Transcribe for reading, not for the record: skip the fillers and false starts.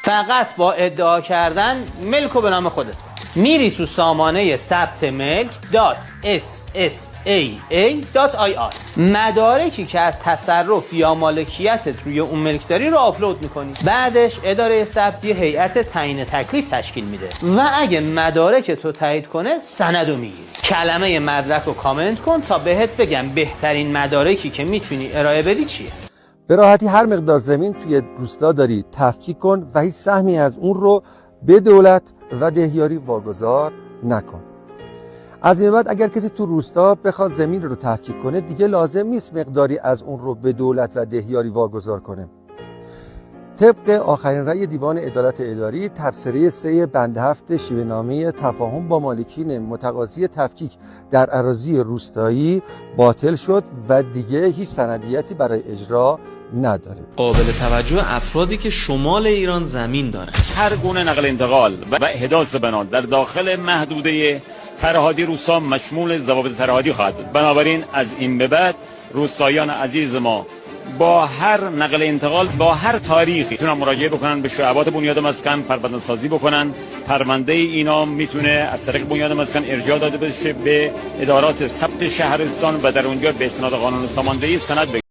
فقط با ادعا کردن ملک رو به نام خودت میری تو سامانه ثبت ملک .ssaa.ir مدارکی که از تصرف یا مالکیتت روی اون ملک داری رو آپلود میکنی. بعدش اداره ثبت یه هیئت تعیین تکلیف تشکیل میده و اگه مدارک تو تایید کنه سندو میگیری. کلمه مدرک رو کامنت کن تا بهت بگم بهترین مدارکی که میتونی ارائه بدی چیه. به راحتی هر مقدار زمین توی روستا داری تفکیک کن و هیچ سهمی از اون رو به دولت و دهیاری واگذار نکن. از این بعد اگر کسی تو روستا بخواد زمین رو تفکیک کنه دیگه لازم نیست مقداری از اون رو به دولت و دهیاری واگذار کنه. طبق آخرین رأی دیوان عدالت اداری تبصره 3 بند 7 شیوه‌نامه تفاهم با مالکین متقاضی تفکیک در اراضی روستایی باطل شد و دیگه هیچ سندیتی برای اجرا نداره. قابل توجه افرادی که شمال ایران زمین دارند. هر گونه نقل انتقال و احداث بنا در داخل محدوده ترهادی روستا مشمول ضوابط ترهادی خواهد بود. بنابراین از این به بعد روستاییان عزیز ما با هر نقل انتقال با هر تاریخی میتونن مراجعه بکنن به شعبات بنیاد مسکن، پرونده سازی بکنن. پرونده اینا میتونه از طریق بنیاد مسکن ارجاع داده بشه به ادارات ثبت شهرستان و در اونجا به اسناد قانون ساماندهی سند بگیرن.